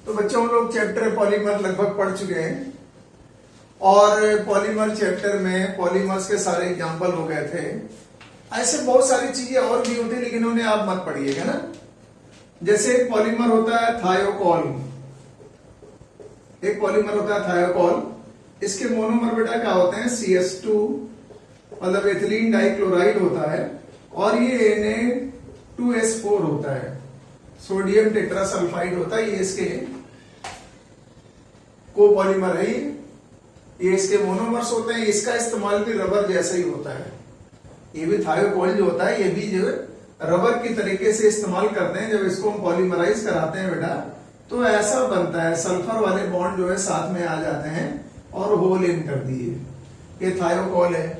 तो बच्चों हम लोग चैप्टर पॉलीमर लगभग पढ़ चुके हैं और पॉलीमर चैप्टर में पॉलीमर्स के सारे एग्जाम्पल हो गए थे। ऐसे बहुत सारी चीजें और भी होती लेकिन उन्हें आप मत पढ़िएगा ना। जैसे एक पॉलीमर होता है थायोकोल, एक पॉलीमर होता है थायोकोल। इसके मोनोमर बेटा क्या होते हैं CS2 मतलब एथिलीन डाइक्लोराइड होता है और ये Na2S4 होता है, सोडियम टेट्रासल्फाइड होता है। ये इसके कोपॉलीमर है, ये इसके मोनोमर्स होते हैं। इसका इस्तेमाल भी रबर जैसा ही होता है। ये भी थायोकोल जो होता है ये भी जो रबर की तरीके से इस्तेमाल करते हैं। जब इसको हम पॉलीमराइज कराते हैं बेटा तो ऐसा बनता है, सल्फर वाले बॉन्ड जो है साथ में आ जाते हैं और होल इन कर दिए, ये थायोकोल है।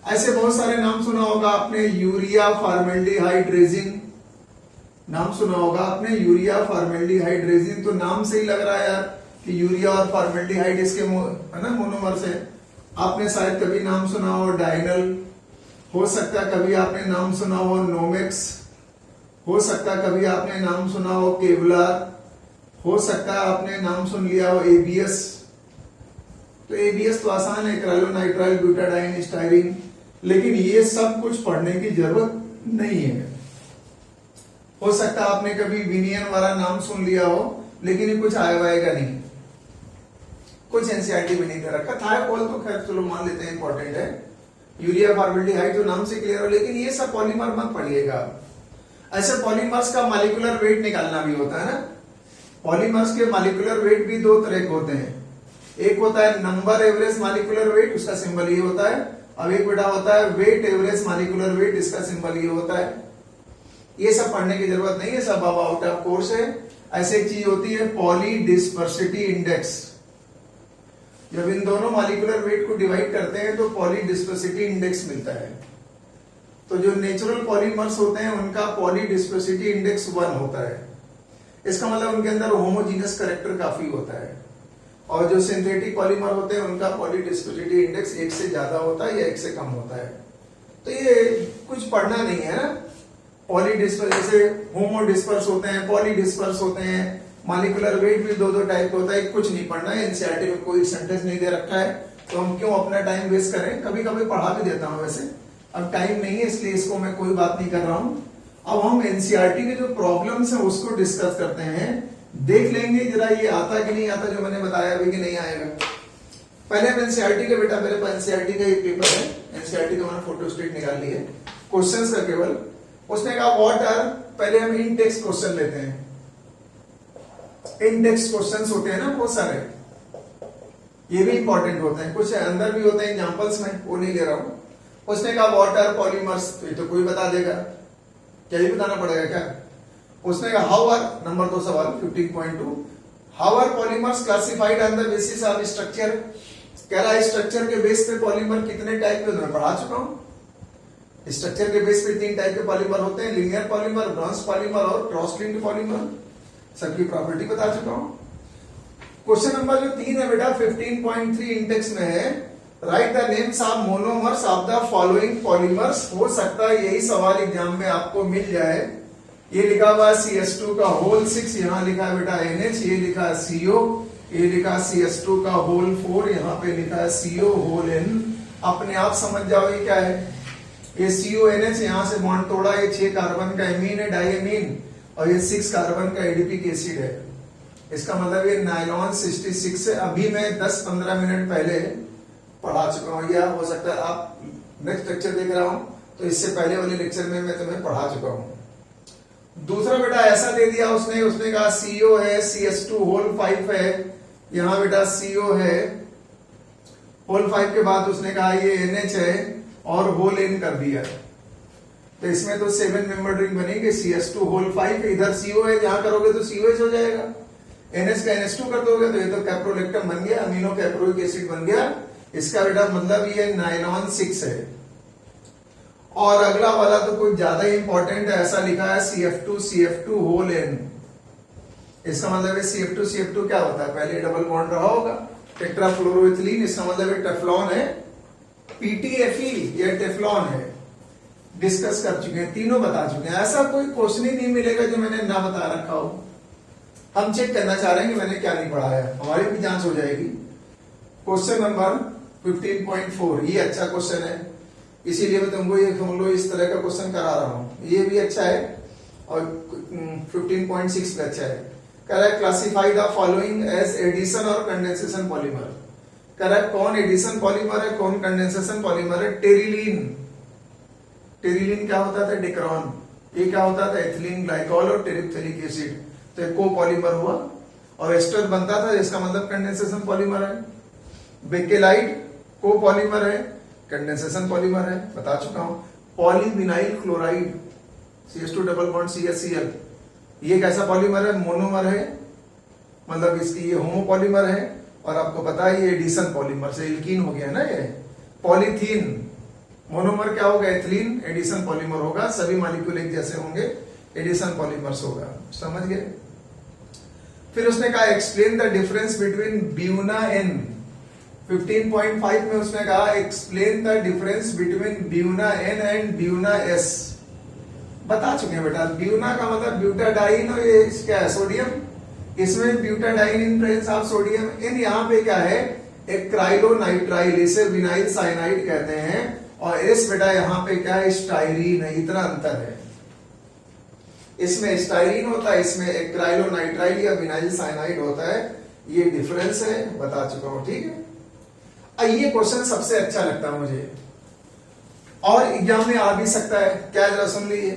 ऐसे बहुत सारे नाम सुना होगा आपने, यूरिया फॉर्मेल्डिहाइड रेजिन नाम सुना होगा आपने, यूरिया फॉर्मेल्डिहाइड रेजिन। तो नाम से ही लग रहा है यार कि यूरिया और फॉर्मेल्डिहाइड इसके है ना मोनोमर्स है। आपने शायद कभी नाम सुना हो डाइनल, हो सकता है कभी आपने नाम सुना हो नोमेक्स, हो सकता है कभी आपने नाम सुना हो केवलार, हो सकता है आपने नाम सुन लिया हो ABS। तो ABS तो आसान है, एक्राइलोनाइट्राइल ब्यूटाडाइन स्टाइरिन। लेकिन ये सब कुछ पढ़ने की जरूरत नहीं है। हो सकता है आपने कभी विनियन वाला नाम सुन लिया हो लेकिन ये कुछ आएगा नहीं, कुछ एनसीईआरटी में नहीं दे रखा। थायोकोल तो खैर चलो मान लेते हैं इंपॉर्टेंट है, यूरिया फॉर्मेल्डिहाइड तो नाम से क्लियर हो। लेकिन ये सब पॉलीमर मत पढ़िएगा। ऐसे पॉलीमर्स का मॉलिक्यूलर वेट निकालना भी होता है ना। पॉलीमर्स के मॉलिक्यूलर वेट भी दो तरह के होते हैं, एक होता है नंबर एवरेज मॉलिक्यूलर वेट, उसका सिंबल ये होता है। अब एक बेटा होता है वेट एवरेज मॉलिक्यूलर वेट, इसका सिंबल ये होता है। ये सब पढ़ने की जरूरत नहीं है, सब अब आउट ऑफ कोर्स है। ऐसे एक चीज होती है पॉली डिस्पर्सिटी इंडेक्स। जब इन दोनों मॉलिक्यूलर वेट को डिवाइड करते हैं तो पॉली डिस्पर्सिटी इंडेक्स मिलता है। तो जो नेचुरल पॉलीमर्स होते हैं उनका पॉली डिस्पर्सिटी इंडेक्स 1 होता है। इसका मतलब उनके अंदर होमोजीनस कैरेक्टर काफी होता है। और जो सिंथेटिक पॉलीमर होते हैं उनका पॉली डिस्पर्सिटी इंडेक्स 1 से ज्यादा होता है या 1 से कम होता है। तो ये कुछ पढ़ना नहीं है ना। पॉली डिस्पर्स जैसे होमो डिस्पर्स होते हैं, पॉली डिस्पर्स होते हैं, मॉलिक्यूलर वेट भी दो टाइप का होता है। कुछ नहीं पढ़ना है, एनसीईआरटी में कोई सेंटेंस नहीं दे रखा है तो हम क्यों अपना टाइम वेस्ट करें। कभी कभी पढ़ा भी देता हूं, वैसे अब टाइम नहीं है इसलिए इसको मैं कोई बात नहीं कर रहा हूं। अब हम एनसीईआरटी के जो प्रॉब्लम्स हैं उसको डिस्कस करते हैं। देख लेंगे जरा ये आता कि नहीं आता जो मैंने बताया अभी कि नहीं आएगा। पहले हम एनसीईआरटी के बेटा, मेरे पास एनसीईआरटी का एक पेपर है, एनसीईआरटी का मैंने फोटो स्टेट निकाल ली है क्वेश्चंस का केवल। उसने कहा व्हाट आर, पहले हम इन टेक्स्ट क्वेश्चन लेते हैं। इन टेक्स्ट क्वेश्चंस होते हैं ना बहुत सारे, ये भी इंपॉर्टेंट होते हैं, कुछ अंदर भी होते हैं एग्जांपल्स में, वो नहीं ले रहा हूं। उसने कहा व्हाट आर पॉलीमर्स, तो कोई बता देगा, क्या ही बताना पड़ेगा क्या। उसने कहा हाउ आर, नंबर 2 सवाल 15.2, how are polymers classified on the basis of structure. कह रहा है स्ट्रक्चर के बेस पे पॉलीमर कितने टाइप के, मैं पढ़ा चुका हूं। स्ट्रक्चर के बेस पे 3 टाइप के पॉलीमर होते हैं, लीनियर पॉलीमर, ब्रॉन्ज पॉलीमर और क्रॉस लिंक्ड पॉलीमर। सबकी प्रॉपर्टी बता चुका हूं। क्वेश्चन नंबर जो 3 है बेटा 15.3 इंडेक्स में है, write the names of monomers of the following polymers. हो सकता है यही सवाल एग्जाम में आपको मिल जाए। ये लिखा हुआ CS2 का होल 6, यहाँ लिखा है बेटा NH, ये लिखा है CO, ये लिखा CS2 का होल 4, यहाँ पे लिखा है CO होल N। अपने आप समझ जाओ ये क्या है। ये CONH यहाँ से बॉन्ड तोड़ा, ये 6 कार्बन का एमीन है डाइएमीन, और ये 6 कार्बन का एडीपी एसिड है। इसका मतलब ये नायलॉन 66 से अभी मैं 10-15 मिनट पहले पढ़ा चुका हूँ, या हो सकता है आप नेक्स्ट लेक्चर देख रहा हूं तो इससे पहले वाले लेक्चर में मैं तुम्हें पढ़ा चुका हूं। दूसरा बेटा ऐसा दे दिया उसने कहा CO है, CS2 होल 5 है, यहां बेटा CO है होल 5 के बाद उसने कहा ये NH है और होल N कर दिया। तो इसमें तो 7 मेंबर रिंग बनेगी, CS2 होल 5, इधर CO है, जहां करोगे तो COH हो जाएगा। NH का NH2 कर दोगे तो ये तो कैप्रोलेक्टम बन गया, अमीनो कैप्रोइक एसिड बन गया। इसका बेटा मतलब ये नायलॉन 6 है। और अगला वाला तो कुछ ज्यादा ही इंपॉर्टेंट है, ऐसा लिखा है CF2 होल N। इसका मतलब है CF2 क्या होता है, पहले डबल बॉन्ड रहा होगा, टेट्राफ्लोरोइथिलीन। इसका मतलब है टेफ्लॉन है, PTFE ये टेफ्लॉन है। डिस्कस कर चुके हैं, तीनों बता चुके हैं। ऐसा कोई क्वेश्चन ही नहीं मिलेगा जो मैंने ना बता रखा हो। हम चेक करना चाह रहे हैं कि मैंने क्या नहीं पढ़ा है, हमारी भी जांच हो जाएगी। क्वेश्चन नंबर 15.4 ये अच्छा क्वेश्चन है, इसीलिए मैं तुमको ये समझ लो इस तरह का क्वेश्चन करा रहा हूं। ये भी अच्छा है और 15.6 भी अच्छा है। कह रहा है classify the following as addition और कंडेंसेशन पॉलीमर। कह रहा है कौन एडिशन पॉलीमर है, कौन कंडेंसेशन पॉलीमर है। टेरिलीन, टेरिलीन क्या होता था, डिक्रॉन। ये क्या होता था, एथिलीन ग्लाइकॉल और टेरिप्थेलिक एसिड, तो एक कोपॉलीमर हुआ। और एस्टर बनता था जिसका मतलब कंडेंसेशन पॉलीमर है। बेकेलाइट कोपॉलीमर है, कंडेंसेशन पॉलीमर है, बता चुका हूं। Polyvinyl chloride CH2 double bond CHCl, ये कैसा पॉलीमर है, मोनोमर है, मतलब इसकी ये होमोपॉलीमर है। और आपको पता है ये एडिशन पॉलीमर से एल्कीन हो गया ना। ये पॉलीथीन मोनोमर क्या होगा, एथिलीन, एडिशन पॉलीमर होगा। सभी मॉलिक्यूल एक जैसे होंगे, एडिशन पॉलीमर्स होगा, समझ गए। फिर उसने कहा explain the difference between Buna N. 15.5 में उसने कहा explain the difference between Buna N and Buna S. बता चुके हैं बेटा, ब्यूना का मतलब ब्यूटाडाइन और ये क्या है, सोडियम। इसमें butadiene in presence of sodium. इन यहाँ पे क्या है, एक क्राइलोनाइट्राइल, इसे विनाइल साइनाइड कहते हैं। और इस बेटा यहाँ पे क्या है, स्टाइरीन है, इतना अंतर है। इसमें स्टाइरीन होता है, इसमें एक क्राइलोनाइट्राइल या विनाइल साइनाइड होता है, ये डिफरेंस है, बता चुका हूं, ठीक है। ये क्वेश्चन सबसे अच्छा लगता है मुझे और एग्जाम में आ भी सकता है। क्या, जरा सुन लीजिए।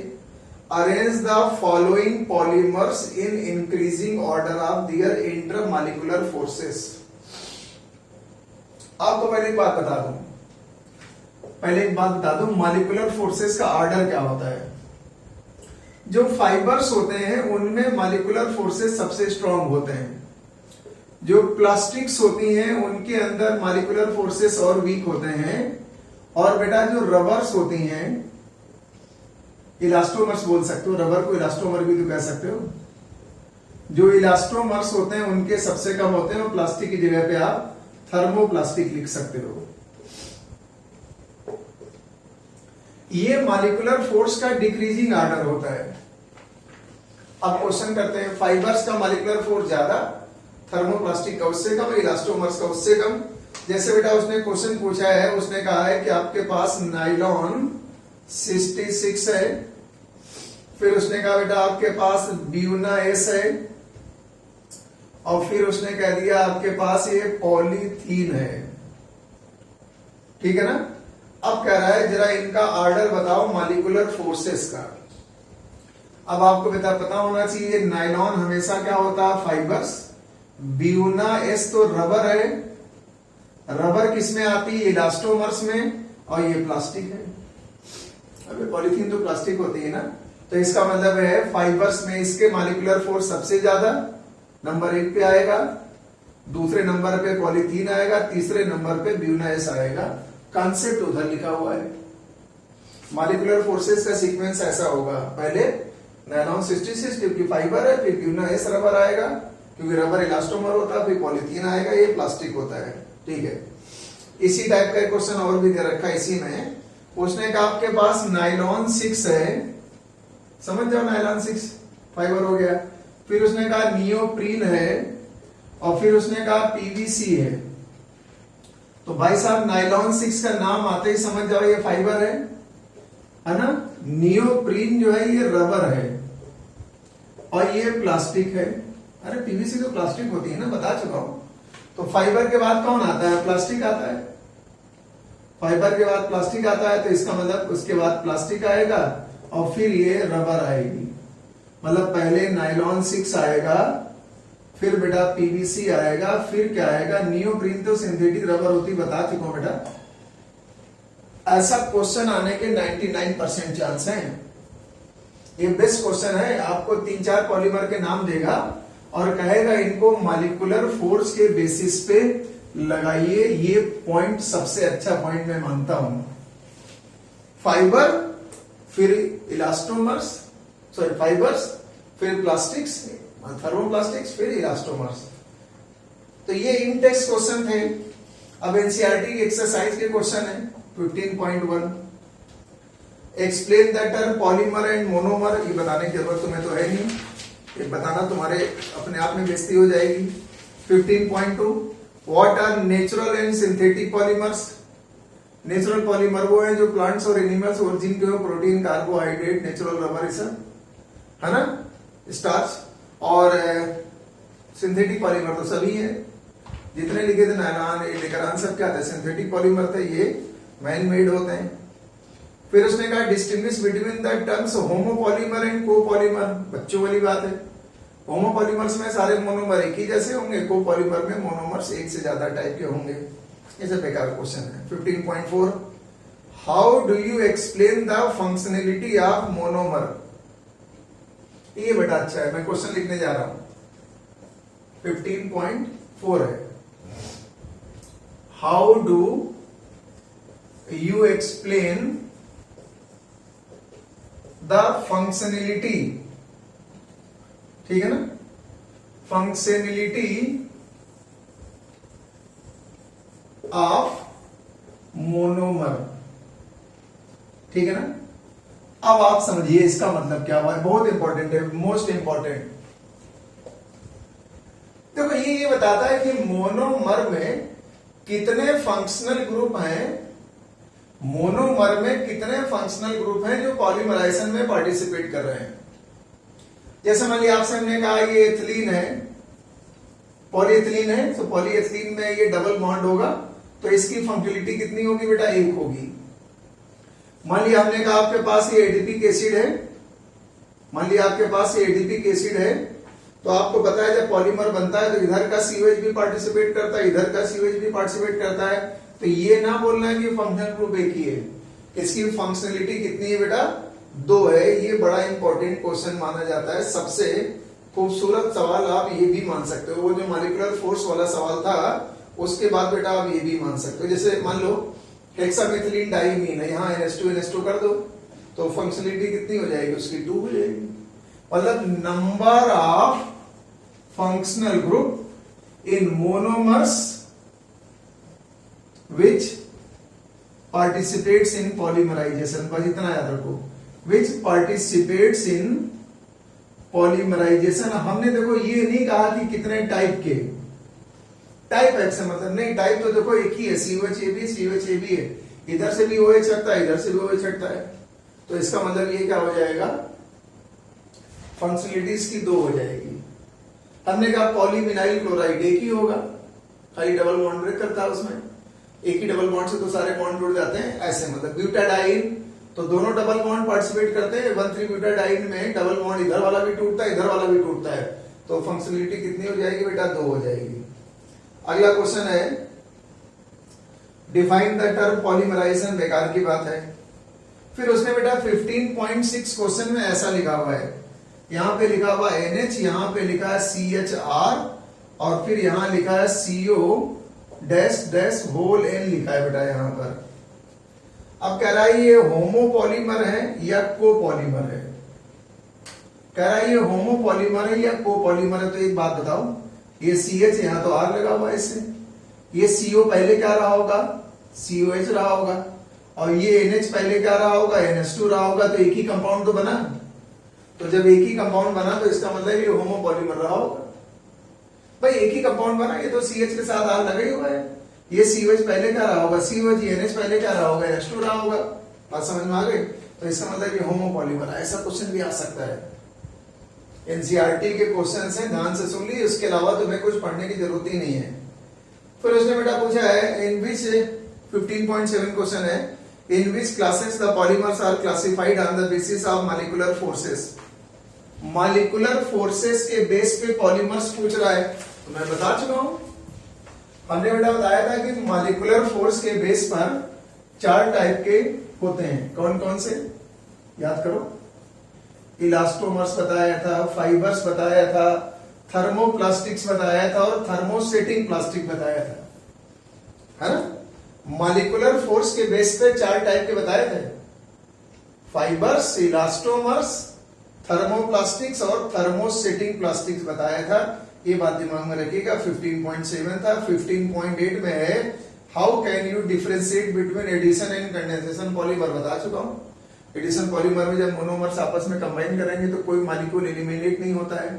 Arrange the following polymers in increasing order of their intermolecular forces. आपको पहले एक बात बता दूं, मॉलिक्यूलर फोर्सेस का ऑर्डर क्या होता है। जो फाइबर्स होते हैं उनमें मॉलिक्यूलर फोर्सेस सबसे स्ट्रांग होते हैं। जो प्लास्टिक्स होती हैं उनके अंदर मॉलिक्यूलर फोर्सेस और वीक होते हैं। और बेटा जो रबर्स होती हैं, इलास्टोमर्स बोल सकते हो, रबर को इलास्टोमर भी तो कह सकते हो। जो इलास्टोमर्स होते हैं उनके सबसे कम होते हैं, और प्लास्टिक की जगह पे आप थर्मोप्लास्टिक लिख सकते हो। ये मॉलिक्यूलर फोर्स का डिक्रीजिंग ऑर्डर होता है। अब क्वेश्चन करते हैं, फाइबर्स का मॉलिक्यूलर फोर्स ज्यादा, थर्मोप्लास्टिक का उससे कम, इलास्टोमर्स का उससे कम। जैसे बेटा उसने क्वेश्चन पूछा है, उसने कहा है कि आपके पास नाइलॉन 66 है। फिर उसने कहा बेटा आपके पास ब्यूना एस है। और फिर उसने कह दिया आपके पास ये पॉलीथीन है, ठीक है ना। अब कह रहा है जरा इनका ऑर्डर बताओ मॉलिक्यूलर फोर्सेस का। अब आपको बेटा पता होना चाहिए, नाइलॉन हमेशा क्या होता है, फाइबर्स। ब्यूना एस तो रबर है, रबर किसमें आती है, इलास्टोमर्स में। और ये प्लास्टिक है। अबे पॉलीथीन तो प्लास्टिक होती है ना, तो इसका मतलब है फाइबर्स में इसके मॉलिक्यूलर फोर्स सबसे ज्यादा, नंबर 1 पे आएगा। दूसरे नंबर पे पॉलीथीन आएगा, तीसरे नंबर पे ब्यूना एस आएगा। कॉन्सेप्ट उधर लिखा हुआ है। मॉलिक्यूलर फोर्सेस का सीक्वेंस ऐसा होगा, पहले नायलॉन 66 क्योंकि फाइबर है, फिर ब्यूना एस रबर आएगा क्योंकि रबर इलास्टोमर होता है, फिर पॉलीथीन आएगा, ये प्लास्टिक होता है, ठीक है। इसी टाइप का क्वेश्चन और भी दे रखा है इसी में। उसने कहा आपके पास नाइलॉन 6 है, समझ जाओ, नाइलॉन 6 फाइबर हो गया। फिर उसने कहा नियोप्रीन है, और फिर उसने कहा पीवीसी है। तो भाई साहब नाइलॉन 6 का नाम आते ही समझ जाओ ये फाइबर है ना। नियोप्रीन जो है ये रबर है, और ये प्लास्टिक है। अरे पीवीसी तो प्लास्टिक होती है ना, बता चुका हूं। तो फाइबर के बाद कौन आता है, प्लास्टिक आता है। फाइबर के बाद प्लास्टिक आता है, तो इसका मतलब उसके बाद प्लास्टिक आएगा और फिर ये रबर आएगी। मतलब पहले नाइलॉन 6 आएगा, फिर बेटा पीवीसी आएगा, फिर क्या आएगा, नियोप्रीन तो सिंथेटिक रबर होती, बता चुका हूं बेटा। ऐसा क्वेश्चन आने के 99% चांस हैं। ये बेस्ट क्वेश्चन है। आपको 3-4 पॉलीमर के नाम देगा और कहेगा इनको मॉलिक्यूलर फोर्स के बेसिस पे लगाइए। ये पॉइंट सबसे अच्छा पॉइंट मैं मानता हूं। फाइबर, फिर इलास्टोमर्स, सॉरी फाइबर्स, फिर प्लास्टिक्स, थर्मोप्लास्टिक्स, फिर इलास्टोमर्स। तो ये इन टेक्स्ट क्वेश्चन थे। अब एनसीईआरटी की एक्सरसाइज के क्वेश्चन है 15.1। Explain the term polymer and monomer. ये बताने की जरूरत तुम्हें तो है नहीं, ये बताना तुम्हारे अपने आप में बेइज्जती हो जाएगी। 15.2 what are natural and synthetic polymers. Natural polymer वो है जो प्लांट्स और एनिमल्स ओरिजिन के प्रोटीन, कार्बोहाइड्रेट, नेचुरल रबर, है ना, स्टार्च। और सिंथेटिक पॉलीमर तो सभी है जितने लिखे थे, नायलॉन, एलिकरान, सब क्या थे, सिंथेटिक पॉलीमर थे, ये मैन मेड होते हैं। फिर उसने कहा distinguish between the terms homopolymer and copolymer. बच्चों वाली बात है। होमोपॉलीमर्स में सारे मोनोमर एक ही जैसे होंगे, कोपॉलीमर में मोनोमर्स एक से ज्यादा टाइप के होंगे। ऐसे बेकार क्वेश्चन है। 15.4 how do you explain the functionality of monomer. ये बड़ा अच्छा है, मैं क्वेश्चन लिखने जा रहा हूं। 15.4 है, how do you explain the functionality, ठीक है ना, फंक्शनलिटी ऑफ मोनोमर, ठीक है ना। अब आप समझिए इसका मतलब क्या हुआ है, बहुत इंपॉर्टेंट है, मोस्ट इंपॉर्टेंट। देखो ये बताता है कि मोनोमर में कितने फंक्शनल ग्रुप हैं, मोनोमर में कितने फंक्शनल ग्रुप हैं जो पॉलीमराइजेशन में पार्टिसिपेट कर रहे हैं। जैसे मान लिया आपसे हमने कहा ये एथिलीन है, पॉलीएथिलीन है, तो पॉलीएथिलीन में ये डबल बॉन्ड होगा, तो इसकी फंक्शनलिटी कितनी होगी बेटा, एक होगी। मान लिया हमने कहा आपके पास ये एडिपिक एसिड है, मान लिया आपके पास ये एडिपिक एसिड है, तो आपको पता है जब पॉलीमर बनता है तो इधर का सीओएच भी पार्टिसिपेट करता है, इधर का सीओएच भी पार्टिसिपेट करता है। तो ये ना बोलना है कि फंक्शनल ग्रुप एक ही है, इसकी फंक्शनलिटी कितनी है बेटा, 2 है। ये बड़ा इंपॉर्टेंट क्वेश्चन माना जाता है, सबसे खूबसूरत सवाल आप ये भी मान सकते हो। वो जो मॉलिक्यूलर फोर्स वाला सवाल था उसके बाद बेटा आप ये भी मान सकते हो। जैसे मान लो हेक्सामेथिलीन डाइमीन है, यहाँ NH2 कर दो तो फंक्शनलिटी कितनी हो जाएगी उसकी, 2 हो जाएगी। मतलब number of functional group in monomers which participates in polymerization, बस इतना याद रखो, विच पार्टिसिपेट्स इन पॉलीमराइजेशन। हमने देखो ये नहीं कहा कि कितने टाइप के, टाइप है से मतलब नहीं, टाइप तो देखो एक ही है, COH है, इधर से भी OH हटता है, इधर से भी OH हटता है, तो इसका मतलब ये क्या हो जाएगा, फंक्शनलिटीज की 2 हो जाएगी। हमने कहा पॉलीविनाइल क्लोराइड एक ही होगा, खाली डबल बॉन्ड ब्रेक करता है उसमें, एक ही डबल बॉन्ड से तो सारे बॉन्ड जुड़ जाते हैं, ऐसे मतलब ब्यूटाडाइन, तो दोनों डबल बॉन्ड पार्टिसिपेट करते हैं, 1,3-ब्यूटाडाइन में डबल बॉन्ड इधर वाला भी टूटता है, इधर वाला भी टूटता है, तो फंक्शनलिटी कितनी हो जाएगी बेटा, 2 हो जाएगी। अगला क्वेश्चन है डिफाइन द टर्म पॉलीमराइजेशन, बेकार की बात है। फिर उसने बेटा 15.6 क्वेश्चन में ऐसा लिखा हुआ है, यहां पे लिखा हुआ NH, यहां पे लिखा है CHR और फिर यहां लिखा है CO डैश होल N लिखा है बेटा यहां पर। अब कह रहा है ये होमोपॉलीमर है या कोपॉलीमर है, कह रहा है ये होमोपॉलीमर है या कोपॉलीमर है। तो एक बात बताओ, ये CH यहां तो R लगा हुआ है इससे, ये CO पहले क्या रहा होगा, COH रहा होगा, और ये NH पहले क्या रहा होगा, NH2 रहा होगा, तो एक ही कंपाउंड तो बना। तो जब एक ही कंपाउंड बना तो इसका मतलब ये होमोपॉलीमर रहा होगा। भाई एक ही कंपाउंड बना, ये तो CH के साथ R लगा ही हुआ है, ये COH पहले क्या रहा होगा, COH, NH पहले क्या रहा होगा, NH2 रहा होगा। बात समझ में आ गई, तो इसका मतलब ये होमोपॉलीमर। ऐसा क्वेश्चन भी आ सकता है, NCERT के क्वेश्चन है, ध्यान से सुन ली, उसके अलावा तुम्हें कुछ पढ़ने की जरूरत ही नहीं है। फिर उसने बेटा पूछा है इन विच 15.7 क्वेश्चन है, in which classes the polymers are classified on the basis of molecular forces. Molecular forces के बेस पे पॉलीमर्स पूछ रहा है, तो मैं बता चुका हूं, हमने बेटा बताया था कि मॉलिक्यूलर फोर्स के बेस पर 4 टाइप के होते हैं। कौन कौन से याद करो, इलास्टोमर्स बताया था, फाइबर्स बताया था, थर्मोप्लास्टिक्स बताया था और थर्मोसेटिंग प्लास्टिक बताया था, है ना। मॉलिक्यूलर फोर्स के बेस पे 4 टाइप के बताए थे, फाइबर्स, इलास्टोमर्स, थर्मोप्लास्टिक्स और थर्मोसेटिंग प्लास्टिक्स बताया था। ये बात दिमाग में रखिएगा। 15.7 था। 15.8 में है how can you differentiate between addition and condensation polymer, बता चुका हूं। एडिशन पॉलीमर में जब मोनोमर्स आपस में कंबाइन करेंगे तो कोई मॉलिक्यूल एलिमिनेट नहीं होता है,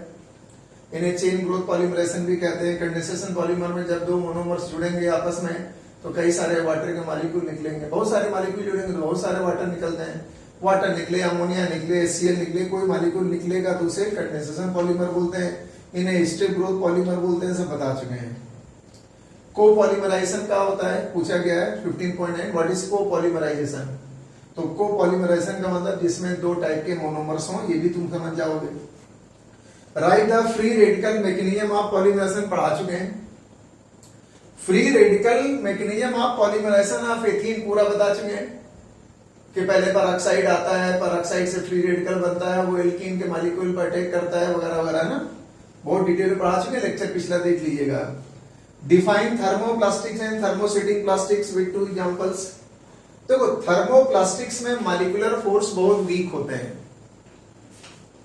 इन्हें चेन ग्रोथ पॉलीमराइजेशन भी कहते हैं। कंडेंसेशन पॉलीमर में जब दो मोनोमर्स जुड़ेंगे आपस में तो कई सारे वाटर के मॉलिक्यूल निकलेंगे, बहुत सारे मॉलिक्यूल जुड़ेंगे तो बहुत सारे वाटर निकलते हैं, वाटर निकले, अमोनिया निकले, HCl निकले, कोई मॉलिक्यूल निकलेगा तो उसे कंडेंसेशन पॉलीमर बोलते हैं, इन्हें स्ट्रिप ग्रोथ पॉलीमर बोलते हैं, सब बता चुके हैं। कोपॉलीमराइजेशन क्या होता है पूछा गया है 15.9, व्हाट इज कोपॉलीमराइजेशन। तो कोपॉलीमराइजेशन का मतलब जिसमें दो टाइप के मोनोमर्स हों, ये भी तुम समझ जाओगे। Write the free radical mechanism of polymerization पढ़ा चुके हैं। Free radical mechanism of polymerization of ethene पूरा बता चुके हैं कि पहले पेरोक्साइड आता है, पेरोक्साइड से फ्री रेडिकल बनता है, वो एल्कीन के मॉलिक्यूल पर अटैक करता है वगैरह वगैरह ना, बहुत डिटेल में पढ़ा चुके हैं, लेक्चर पिछला देख लीजिएगा। Define thermoplastics and thermosetting plastics with two examples. देखो थर्मोप्लास्टिक्स में मॉलिक्यूलर फोर्स बहुत वीक होते हैं,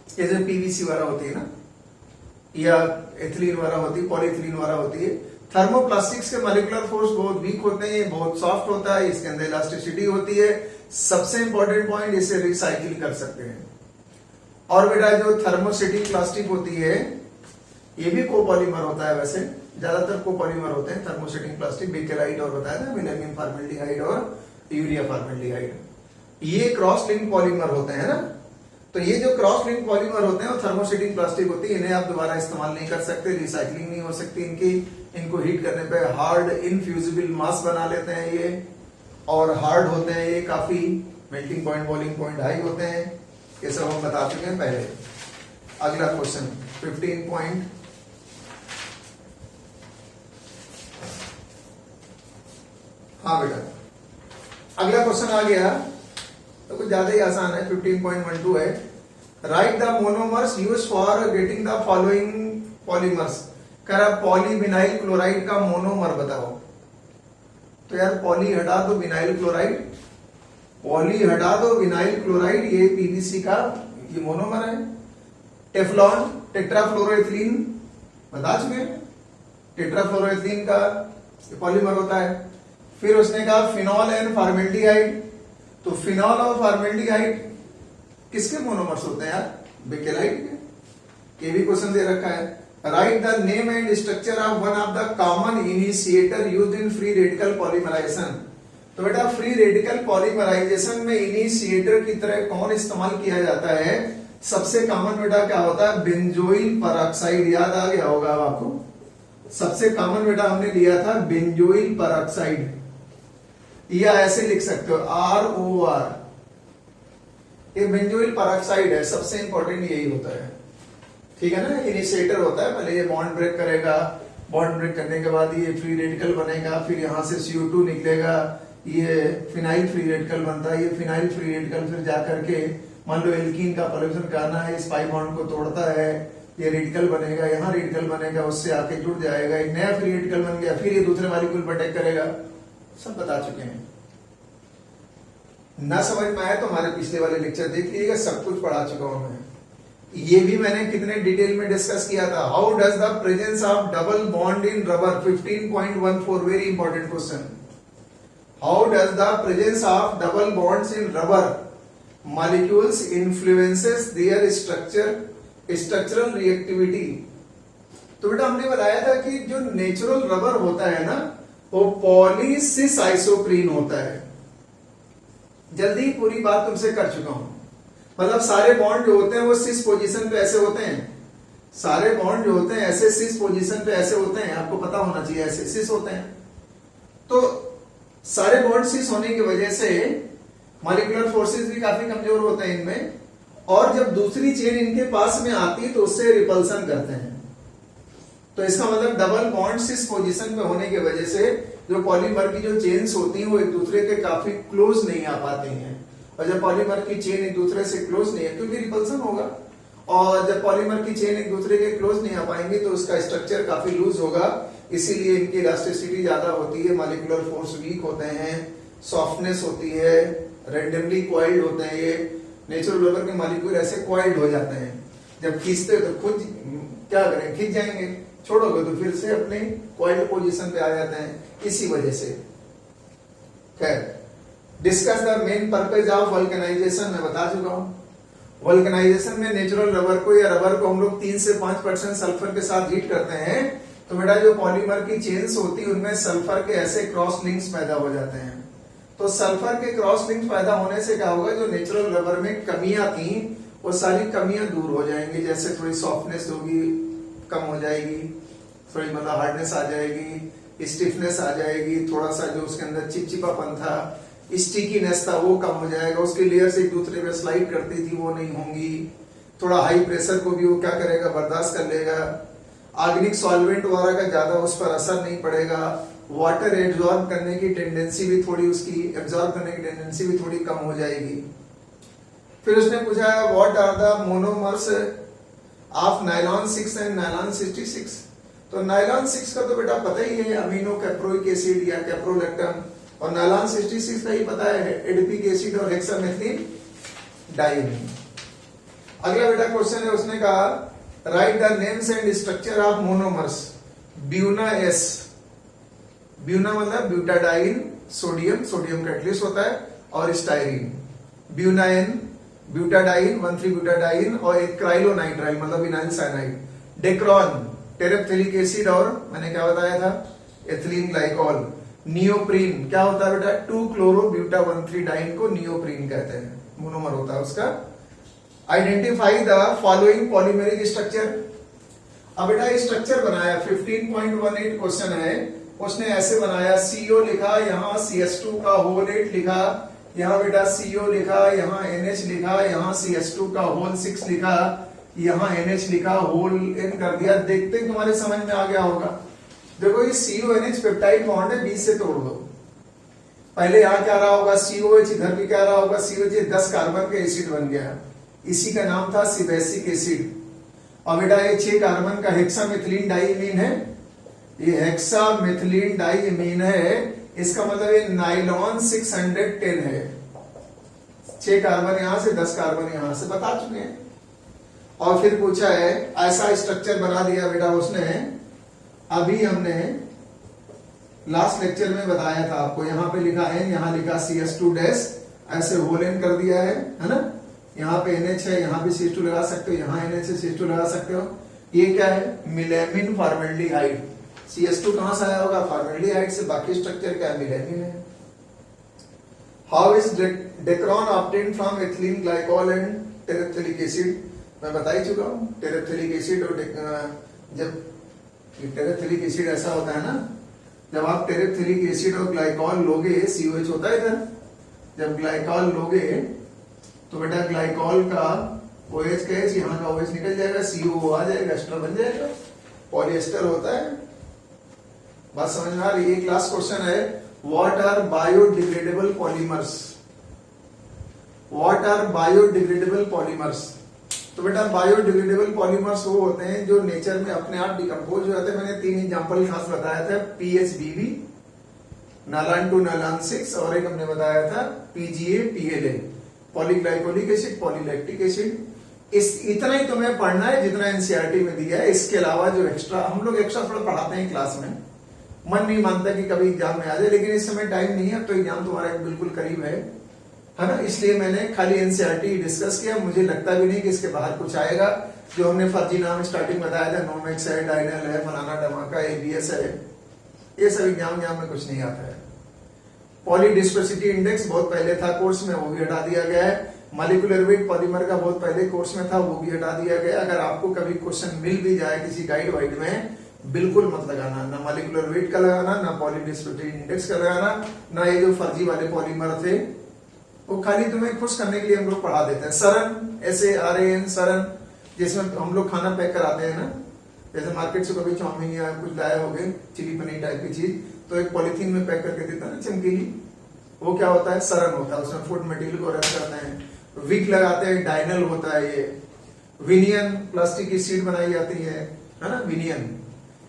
जैसे पीवीसी वाला होती है ना, या एथिलीन वाला होती है, पॉलीथिलीन वाला होती है। थर्मोप्लास्टिक्स के मॉलिक्यूलर फोर्स बहुत वीक होते हैं, बहुत सॉफ्ट होता है, इसके अंदर इलास्टिसिटी होती है। सबसे इंपॉर्टेंट पॉइंट, इसे रिसाइकिल कर सकते हैं। और बेटा जो थर्मोसेटिंग प्लास्टिक होती है ये भी कोपॉलीमर होता है, वैसे ज्यादातर कोपॉलीमर होते हैं थर्मोसेटिंग प्लास्टिक, बेकेलाइट और बताया था विलामिन फॉर्मेल्डिहाइड और यूरिया फॉर्मेल्डिहाइड, ये क्रॉस लिंक पॉलीमर होते हैं ना। तो ये जो क्रॉस लिंक पॉलीमर होते हैं वो थर्मोसेटिंग प्लास्टिक होती है, इन्हें आप दोबारा इस्तेमाल नहीं कर सकते, रिसाइकलिंग नहीं हो सकती इनकी, इनको हीट करने पे हार्ड इनफ्यूजिबल मास बना लेते हैं ये, और हार्ड होते हैं ये, काफी melting point boiling point high होते हैं, ये सब हम बता चुके हैं पहले। अगला क्वेश्चन 15 पॉइंट, हाँ बेटा अगला क्वेश्चन आ गया तो कुछ ज्यादा ही आसान है, 15.12 है। Write the monomers use for getting the following polymers. कह रहा पॉलीविनाइल क्लोराइड का मोनोमर बताओ। तो यार पॉली हटा दो विनाइल क्लोराइड, पॉली हटा दो विनाइल क्लोराइड, ये पीवीसी का ये मोनोमर है। टेफ्लॉन टेट्राफ्लोरोएथिलीन बता चुके हैं, टेट्राफ्लोरोएथिलीन का पॉलीमर होता है। फिर उसने कहा फिनॉल एंड फॉर्मेल्डिहाइड, तो फिनॉल और फॉर्मेल्डिहाइड किसके मोनोमर्स होते हैं यार, बेकेलाइट के, ये भी क्वेश्चन दे रखा है। Write the name and structure of one of the common initiator used in free radical polymerization. तो बेटा फ्री रेडिकल पॉलीमराइजेशन में इनिशिएटर की तरह कौन इस्तेमाल किया जाता है, सबसे कॉमन बेटा क्या होता है, बेंजोइल पेरोक्साइड, याद आ गया होगा आपको, सबसे कॉमन बेटा हमने लिया था बेंजोइल पेरोक्साइड, या ऐसे लिख सकते हो ROR, ये बेंजोइल पेरोक्साइड है, सबसे इंपॉर्टेंट यही होता है, ठीक है ना। इनिशिएटर होता है, पहले ये बॉन्ड ब्रेक करेगा, बॉन्ड ब्रेक करने के बाद ये फ्री रेडिकल बनेगा, फिर यहां से CO2 निकलेगा, ये फिनाइल फ्री रेडिकल बनता है, ये फिनाइल फ्री रेडिकल फिर जाकर के मान लो एल्कीन का पॉल्यूशन करना है, इस पाई बॉन्ड को तोड़ता है, ये रेडिकल बनेगा, यहाँ रेडिकल बनेगा, उससे आके जुड़ जाएगा, एक नया फ्री रेडिकल बन गया, फिर ये दूसरे मॉलिक्यूल पर अटैक करेगा, सब बता चुके हैं। ना समझ में आया तो हमारे पिछले वाले लेक्चर देख लीजिएगा, सब कुछ पढ़ा चुका हूं मैं। ये भी मैंने कितने डिटेल में डिस्कस किया था। How does the presence of double bond in rubber, 15.14, very important question. How does the presence of double bonds in rubber molecules influences their structural reactivity. तो बेटा हमने बताया था कि जो नेचुरल रबर होता है ना वो पॉलीसिस आइसोप्रीन होता है। जल्दी पूरी बात तुमसे कर चुका हूं, मतलब सारे बॉन्ड जो होते हैं वो सिस पोजीशन पे ऐसे होते हैं, सारे बॉन्ड जो होते हैं ऐसे सिस पोजीशन पे ऐसे होते हैं, आपको पता होना चाहिए ऐसे सिस होते हैं। तो सारे बॉन्ड सिस होने की वजह से मॉलिक्यूलर फोर्सेस भी काफी कमजोर होते हैं इनमें, और जब दूसरी चेन इनके पास में आती है तो उससे रिपल्सन करते हैं। तो इसका मतलब डबल बॉन्ड सिस पोजीशन पे होने की वजह से जो पॉलीमर की जो चेन्स होती हैं वो एक दूसरे के काफी क्लोज नहीं आ पाती हैं, और जब पॉलीमर की चेन एक दूसरे से क्लोज नहीं है क्योंकि रिपल्सन होगा, और जब पॉलीमर की चेन एक दूसरे के क्लोज नहीं आ पाएंगे तो उसका स्ट्रक्चर काफी लूज होगा, इसीलिए इनकी इलास्टिसिटी ज्यादा होती है, मॉलिक्यूलर फोर्स वीक होते हैं, सॉफ्टनेस होती है, रैंडमली क्वाइल्ड होते हैं। ये नेचुरल रबर के मॉलिक्यूल ऐसे क्वाइल्ड हो जाते हैं, जब खींचते हो तो खुद क्या करें, खींच जाएंगे, छोड़ोगे तो फिर से अपने क्वाइल्ड पोजीशन पे आ जाते हैं, इसी वजह से। खैर discuss the main purpose of vulcanization, मैं बता चुका हूं। वल्कनाइजेशन में नेचुरल रबर को या रबर को हम लोग 3 से 5% सल्फर के साथ हीट करते हैं, तो बेटा जो पॉलीमर की चेन्स होती है उनमें सल्फर के ऐसे क्रॉस लिंक्स पैदा हो जाते हैं। तो सल्फर के क्रॉस लिंक्स पैदा होने से क्या होगा, जो नेचुरल रबर में कमियां थी वो सारी कमियां दूर हो जाएंगी। जैसे थोड़ी सॉफ्टनेस होगी, कम हो जाएगी, थोड़ी मतलब हार्डनेस आ जाएगी, स्टिफनेस आ जाएगी, थोड़ा सा जो उसके अंदर चिपचिपापन था, स्टिकीनेस था वो कम हो जाएगा, उसकी लेयर्स एक दूसरे पे स्लाइड करती थी वो नहीं होंगी, थोड़ा हाई प्रेशर को भी वो क्या करेगा, बर्दाश्त कर लेगा, ऑर्गेनिक सॉल्वेंट वगैरह का ज्यादा उस पर असर नहीं पड़ेगा, वाटर एब्जॉर्ब करने की टेंडेंसी भी थोड़ी उसकी एब्जॉर्ब करने की टेंडेंसी भी थोड़ी कम हो जाएगी। फिर उसने पूछा what are the monomers of nylon 6 and nylon 66। तो नायलॉन 6 का तो बेटा पता ही है, अमीनो कैप्रोइक एसिड या कैप्रोलैक्टम, और नायलॉन 66 का ही पता है, एडिपिक एसिड और हेक्सामेथिलीन डाइमीन। अगला बेटा क्वेश्चन है, उसने कहा right the names and structure of monomers. Buena S, Buena मतलब ब्यूटाडाइन, सोडियम, सोडियम कैटलिस्ट होता है, और स्टाइरिन, ब्यूनाइन, ब्यूटाडाइन 1,3 ब्यूटाडाइन, और एक क्राइलोनाइट्राइल मतलब विनाइल साइनाइड, डेक्रोन टेरेप्थेलिक एसिड, और मैंने क्या बताया था, एथिलीन ग्लाइकॉल, नियोप्रीन क्या होता है बेटा, 2 क्लोरो ब्यूटा 1,3 डाइन को नियोप्रीन कहते हैं, मोनोमर होता है उसका। Identify the following polymeric structure. अब बेटा स्ट्रक्चर बनाया 15.18 क्वेश्चन है, उसने ऐसे बनाया, CO लिखा, यहाँ CS2 का होल 8 लिखा, यहाँ बेटा CO लिखा, यहाँ NH लिखा, यहाँ CS2 का होल 6 लिखा, यहाँ NH लिखा, होल N कर दिया। देखते ही तुम्हारे समझ में आ गया होगा। देखो ये CONH पेप्टाइड बॉन्ड है, 20 से तोड़ दो। पहले यहाँ क्या रहा होगा, COH, इधर भी क्या रहा होगा, COH, 10 कार्बन का एसिड बन गया, इसी का नाम था सिबेसिक एसिड। और बेटा ये 6 कार्बन का हेक्सामेथिलीन डाइमीन है, ये हेक्सामेथिलीन डाइमीन है, इसका मतलब ये नाइलॉन 610 है। 6 कार्बन यहां से, 10 कार्बन यहां से, बता चुके हैं। और फिर पूछा है, ऐसा स्ट्रक्चर बना दिया बेटा उसने, अभी हमने लास्ट लेक्चर में बताया था आपको, यहाँ पे लिखा है, यहाँ लिखा CS2 डैश, ऐसे होल एन कर दिया है ना, यहाँ पे NH है, यहाँ भी CS2 लगा सकते हो, यहाँ NH है, CS2 लगा सकते हो। ये क्या है, मिलेमिन फॉर्मेल्डिहाइड। CS2 कहां से आया होगा, फॉर्मेल्डिहाइड से, बाकी स्ट्रक्चर क्या है, मिलेमिन है। How is Dacron obtained from ethylene glycol and terephthalic acid. मैं बता ही चुका हूं, टेरेप्थेलिक एसिड और जब टेरेप्थेलिक एसिड ऐसा होता है ना, जब आप टेरेप्थेलिक एसिड और ग्लाइकॉल लोगे, COH होता है इधर, जब ग्लाइकॉल लोगे तो बेटा ग्लाइकॉल का OH का H, यहाँ का OH निकल जाएगा, CO आ जाएगा, एस्टर बन जाएगा, पॉलिएस्टर होता है। बात समझ में आ रही है। क्लास क्वेश्चन है, what are biodegradable polymers. What are biodegradable polymers. तो बेटा बायोडिग्रेडेबल पॉलीमर्स वो होते हैं जो नेचर में अपने आप डिकम्पोज हो जाते हैं। मैंने 3 एग्जांपल खास बताया था, PHBB, नालान 2 नालान 6, और एक हमने बताया था PGA PLA, polyglycolic acid, polylactic acid. इस इतना ही तुम्हें पढ़ना है जितना एनसीईआरटी में दिया है। इसके अलावा जो एक्स्ट्रा हम लोग एक्स्ट्रा थोड़ा पढ़ाते हैं क्लास में, मन नहीं मानता कि कभी एग्जाम में आ जाए, लेकिन इस समय टाइम नहीं है, तो एग्जाम तुम्हारा बिल्कुल करीब है ना, इसलिए मैंने खाली एनसीईआरटी डिस्कस किया। मुझे लगता भी नहीं कि इसके बाहर कुछ आएगा। जो हमने फर्जी नाम स्टार्टिंग बताया था, नोमेक्स है, डाइनल है, फलाना धमाका, ABS है, ये सब एग्जाम में कुछ नहीं आता है। पॉलीडिस्पर्सिटी इंडेक्स बहुत पहले था कोर्स में, वो भी हटा दिया गया है। मॉलिक्यूलर वेट पॉलीमर का बहुत पहले कोर्स में था, वो भी हटा दिया गया। अगर आपको कभी क्वेश्चन मिल भी जाए किसी गाइड वाइड में, बिल्कुल मत लगाना, ना मॉलिक्यूलर वेट का लगाना, ना पॉलीडिस्पर्सिटी इंडेक्स का लगाना, ना ये जो फर्जी वाले पॉलीमर थे, वो खाली तुम्हें खुश करने के लिए हम लोग पढ़ा देते हैं। सरन, SARAN, सरन, जिसमें हम लोग खाना पैक कराते हैं ना, जैसे मार्केट से कभी चाउमीन या कुछ लाए हो गए, चिली पनीर टाइप की चीज, तो एक पॉलिथीन में पैक करके देता है ना चमकीली, वो क्या होता है, सरन होता है, उसमें फूड मटेरियल को रख करते हैं। विक लगाते हैं, डाइनल होता है ये। विनियन, प्लास्टिक की सीट बनाई जाती है ना, विनियन।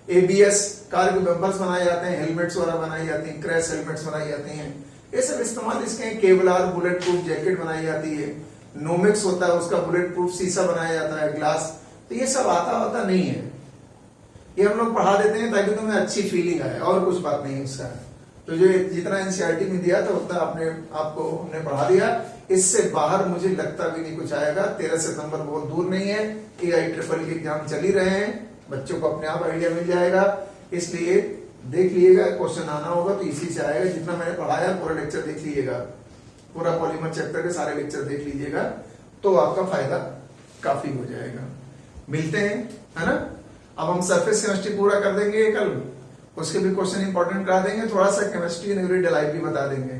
ABS, कार के बम्पर्स बनाए जाते हैं, हेलमेट्स वगैरह बनाई जाती हैं, क्रैश हेलमेट्स बनाई जाती हैं, ये सब इस्तेमाल इसके। केवलार बुलेट प्रूफ जैकेट बनाई जाती है। नोमेक्स होता है, उसका बुलेट प्रूफ शीशा बनाया जाता है, ग्लास। तो ये सब आता नहीं है, ये हम लोग पढ़ा देते हैं ताकि तुम्हें अच्छी फीलिंग आए, और कुछ बात नहीं है इसका। तो जो जितना एनसीईआरटी में दिया था उतना अपने आपको हमने पढ़ा दिया। इससे बाहर मुझे लगता भी नहीं कुछ आएगा। 13 सितंबर बहुत दूर नहीं है, AIRRRR के एग्जाम चल ही रहे हैं, बच्चों को अपने आप आइडिया मिल जाएगा। इसलिए देख लीजिएगा, क्वेश्चन आना होगा तो इसी से आएगा। जितना मैंने पढ़ाया पूरा लेक्चर देख लीजिएगा, पूरा पॉलीमर चैप्टर के सारे लेक्चर देख लीजिएगा, तो आपका फायदा काफी हो जाएगा। मिलते हैं, है ना। अब हम सरफेस केमिस्ट्री पूरा कर देंगे कल, उसके भी क्वेश्चन इंपॉर्टेंट करा देंगे, थोड़ा सा केमिस्ट्री न्यूक्लियोटाइड भी बता देंगे,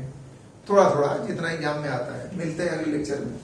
थोड़ा थोड़ा जितना एग्जाम में आता है। मिलते हैं अगले लेक्चर में।